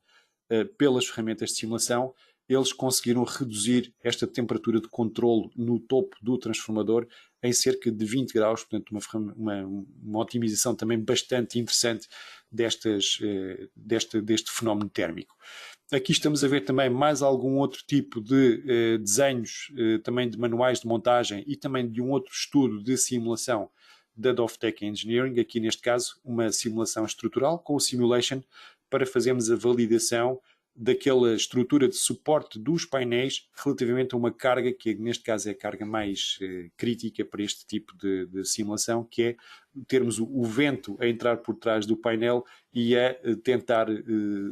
pelas ferramentas de simulação, eles conseguiram reduzir esta temperatura de controlo no topo do transformador em cerca de 20 graus, portanto uma otimização também bastante interessante deste fenómeno térmico. Aqui estamos a ver também mais algum outro tipo de desenhos, também de manuais de montagem e também de um outro estudo de simulação da Dovtech Engineering, aqui neste caso uma simulação estrutural com o simulation, para fazermos a validação daquela estrutura de suporte dos painéis relativamente a uma carga que neste caso é a carga mais crítica para este tipo de simulação, que é termos o vento a entrar por trás do painel e a tentar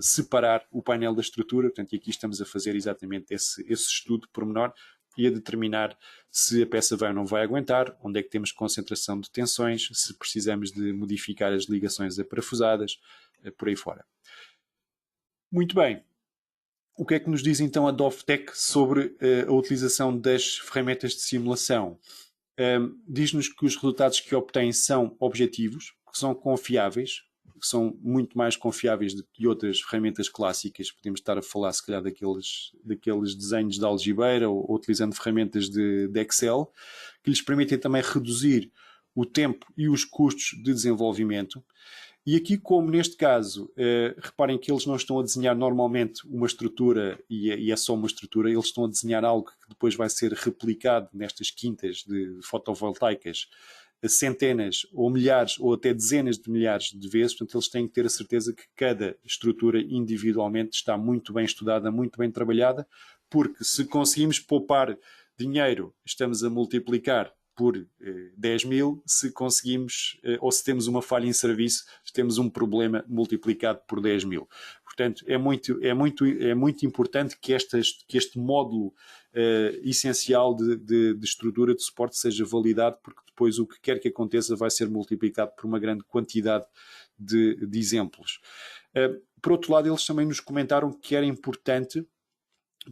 separar o painel da estrutura. Portanto, aqui estamos a fazer exatamente esse estudo pormenor e a determinar se a peça vai ou não vai aguentar, onde é que temos concentração de tensões, se precisamos de modificar as ligações aparafusadas, por aí fora. Muito bem. O que é que nos diz então a Dovtech sobre a utilização das ferramentas de simulação? Diz-nos que os resultados que obtêm são objetivos, que são confiáveis, que são muito mais confiáveis do que outras ferramentas clássicas. Podemos estar a falar, se calhar, daqueles desenhos de algibeira ou utilizando ferramentas de Excel, que lhes permitem também reduzir o tempo e os custos de desenvolvimento. E aqui, como neste caso, reparem que eles não estão a desenhar normalmente uma estrutura e é só uma estrutura, eles estão a desenhar algo que depois vai ser replicado nestas quintas de fotovoltaicas centenas ou milhares ou até dezenas de milhares de vezes. Portanto, eles têm que ter a certeza que cada estrutura individualmente está muito bem estudada, muito bem trabalhada, porque se conseguimos poupar dinheiro, estamos a multiplicar por 10.000, se conseguimos, ou se temos uma falha em serviço, temos um problema multiplicado por 10.000. Portanto, é muito importante que este módulo essencial de estrutura de suporte seja validado, porque depois o que quer que aconteça vai ser multiplicado por uma grande quantidade de exemplos. Por outro lado, eles também nos comentaram que era importante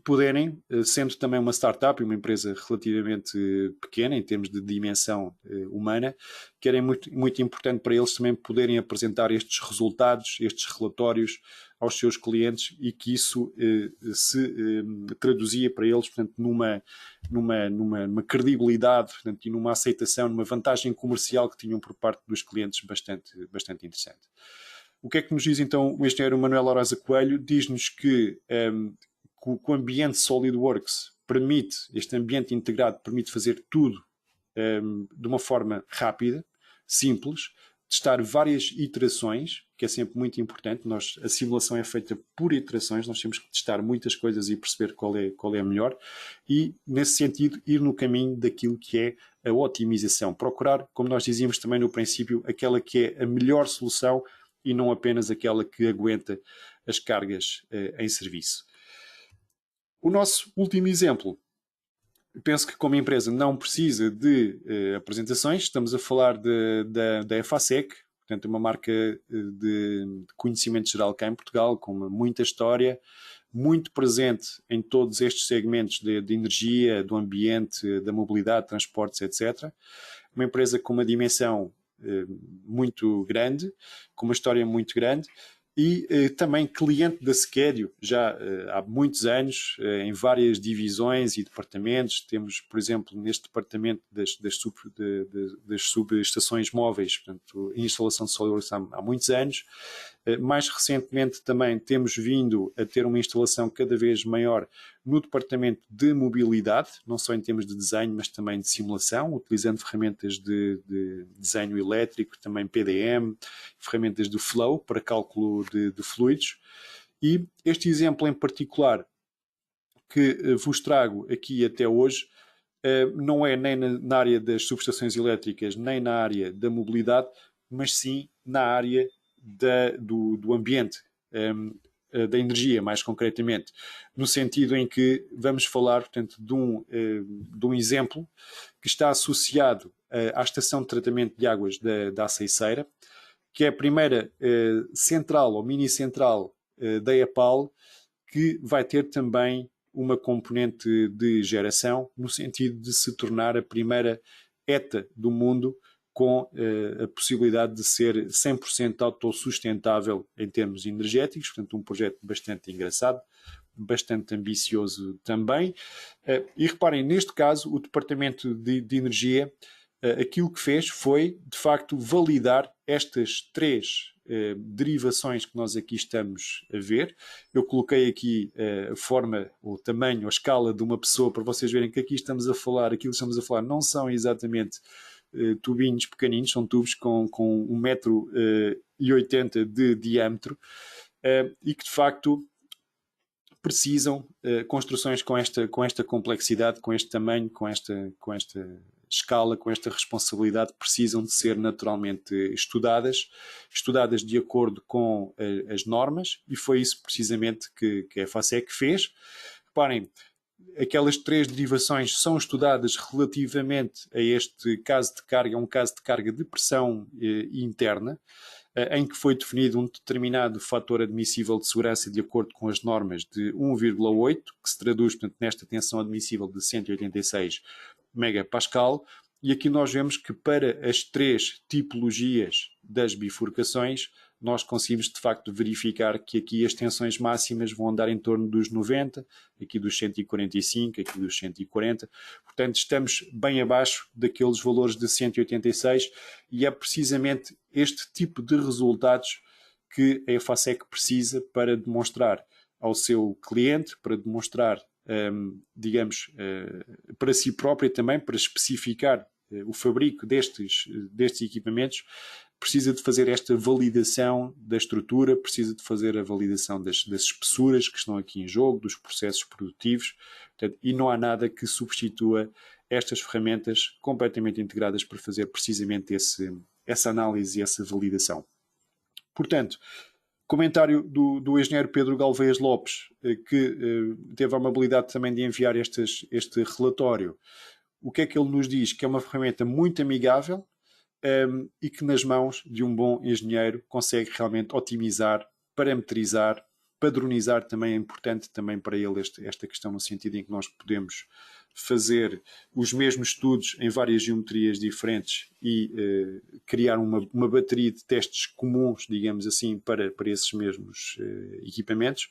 poderem, sendo também uma startup e uma empresa relativamente pequena em termos de dimensão humana, que era muito, muito importante para eles também poderem apresentar estes resultados, estes relatórios aos seus clientes e que isso se traduzia para eles, portanto, numa credibilidade, portanto, e numa aceitação, numa vantagem comercial que tinham por parte dos clientes bastante interessante. O que é que nos diz então o engenheiro Manuel Araza Coelho? Diz-nos que o ambiente SolidWorks permite, este ambiente integrado permite fazer tudo de uma forma rápida, simples, testar várias iterações, que é sempre muito importante. A simulação é feita por iterações, nós temos que testar muitas coisas e perceber qual é a melhor e, nesse sentido, ir no caminho daquilo que é a otimização. Procurar, como nós dizíamos também no princípio, aquela que é a melhor solução e não apenas aquela que aguenta as cargas em serviço. O nosso último exemplo, penso que como empresa não precisa de apresentações, estamos a falar da EFASEC, portanto uma marca de conhecimento geral cá em Portugal, com muita história, muito presente em todos estes segmentos de energia, do ambiente, da mobilidade, transportes, etc. Uma empresa com uma dimensão muito grande, com uma história muito grande, e também cliente da Sequedio já há muitos anos, em várias divisões e departamentos. Temos, por exemplo, neste departamento das subestações móveis, portanto, instalação de SolidWorks há muitos anos. Mais recentemente também temos vindo a ter uma instalação cada vez maior no departamento de mobilidade, não só em termos de desenho, mas também de simulação, utilizando ferramentas de desenho elétrico, também PDM, ferramentas de flow para cálculo de fluidos. E este exemplo em particular que vos trago aqui até hoje não é nem na área das subestações elétricas, nem na área da mobilidade, mas sim na área do ambiente, da energia, mais concretamente, no sentido em que vamos falar, portanto, de um exemplo que está associado à estação de tratamento de águas da Aceiceira, que é a primeira central ou mini-central da EPAL, que vai ter também uma componente de geração, no sentido de se tornar a primeira ETA do mundo com a possibilidade de ser 100% autossustentável em termos energéticos, portanto um projeto bastante engraçado, bastante ambicioso também. E reparem, neste caso, o Departamento de Energia, aquilo que fez foi, de facto, validar estas três derivações que nós aqui estamos a ver. Eu coloquei aqui a forma, o tamanho, a escala de uma pessoa para vocês verem que aqui estamos a falar, aquilo que estamos a falar não são exatamente tubinhos pequeninos, são tubos com 1,80 m de diâmetro e que de facto precisam construções com esta complexidade, com este tamanho, com esta escala, com esta responsabilidade, precisam de ser naturalmente estudadas de acordo com as normas, e foi isso precisamente que a EFASEC fez. Reparem, aquelas três derivações são estudadas relativamente a este caso de carga, é um caso de carga de pressão interna, em que foi definido um determinado fator admissível de segurança de acordo com as normas de 1,8, que se traduz, portanto, nesta tensão admissível de 186 megapascal, e aqui nós vemos que para as três tipologias das bifurcações nós conseguimos de facto verificar que aqui as tensões máximas vão andar em torno dos 90, aqui dos 145, aqui dos 140, portanto estamos bem abaixo daqueles valores de 186 e é precisamente este tipo de resultados que a EFASEC precisa para demonstrar ao seu cliente, para demonstrar digamos, para si própria também, para especificar o fabrico destes equipamentos, precisa de fazer esta validação da estrutura, precisa de fazer a validação das espessuras que estão aqui em jogo, dos processos produtivos, portanto, e não há nada que substitua estas ferramentas completamente integradas para fazer precisamente essa análise e essa validação. Portanto, comentário do engenheiro Pedro Galvez Lopes, que teve a amabilidade também de enviar este relatório. O que é que ele nos diz? Que é uma ferramenta muito amigável e que nas mãos de um bom engenheiro consegue realmente otimizar, parametrizar padronizar também é importante também para ele esta questão, no sentido em que nós podemos fazer os mesmos estudos em várias geometrias diferentes e criar uma bateria de testes comuns, digamos assim, para esses mesmos equipamentos.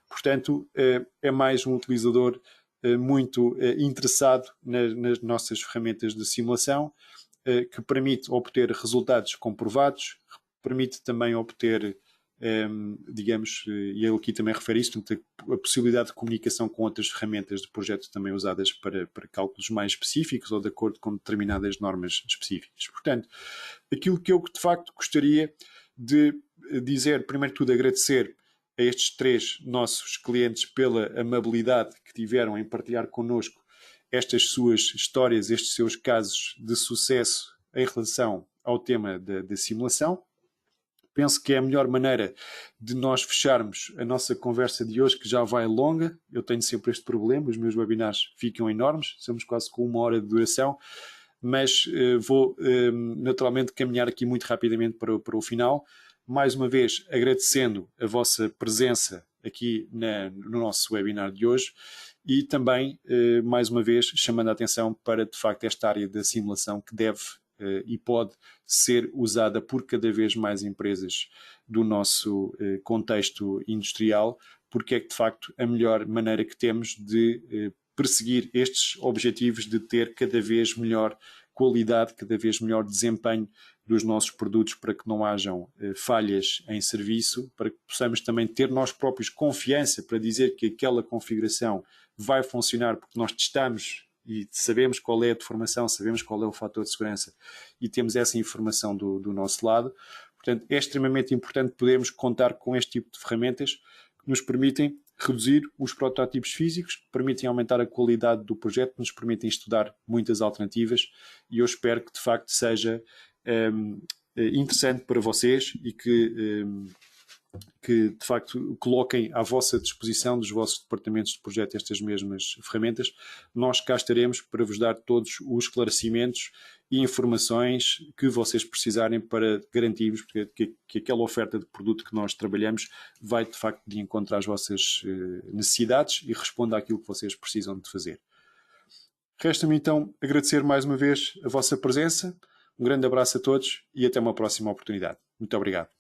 Portanto, é mais um utilizador muito interessado nas nossas ferramentas de simulação, que permite obter resultados comprovados, permite também obter, digamos, e ele aqui também refere isso, portanto, a possibilidade de comunicação com outras ferramentas de projeto também usadas para cálculos mais específicos ou de acordo com determinadas normas específicas. Portanto, aquilo que eu de facto gostaria de dizer, primeiro de tudo, agradecer a estes 3 nossos clientes pela amabilidade que tiveram em partilhar connosco estas suas histórias, estes seus casos de sucesso em relação ao tema da simulação. Penso que é a melhor maneira de nós fecharmos a nossa conversa de hoje, que já vai longa. Eu tenho sempre este problema, os meus webinars ficam enormes, estamos quase com 1 hora de duração, mas vou naturalmente caminhar aqui muito rapidamente para o final. Mais uma vez, agradecendo a vossa presença aqui no nosso webinar de hoje e também, mais uma vez, chamando a atenção para, de facto, esta área da simulação que deve e pode ser usada por cada vez mais empresas do nosso contexto industrial, porque é que, de facto, a melhor maneira que temos de perseguir estes objetivos de ter cada vez melhor qualidade, cada vez melhor desempenho dos nossos produtos, para que não hajam falhas em serviço, para que possamos também ter nós próprios confiança para dizer que aquela configuração vai funcionar, porque nós testamos e sabemos qual é a deformação, sabemos qual é o fator de segurança e temos essa informação do nosso lado. Portanto, é extremamente importante podermos contar com este tipo de ferramentas que nos permitem reduzir os protótipos físicos, que permitem aumentar a qualidade do projeto, nos permitem estudar muitas alternativas, e eu espero que de facto seja interessante para vocês e que de facto coloquem à vossa disposição dos vossos departamentos de projeto estas mesmas ferramentas. Nós cá estaremos para vos dar todos os esclarecimentos e informações que vocês precisarem para garantirmos que aquela oferta de produto que nós trabalhamos vai de facto de encontro às vossas necessidades e responda àquilo que vocês precisam de fazer. Resta-me então agradecer mais uma vez a vossa presença. Um grande abraço a todos e até uma próxima oportunidade. Muito obrigado.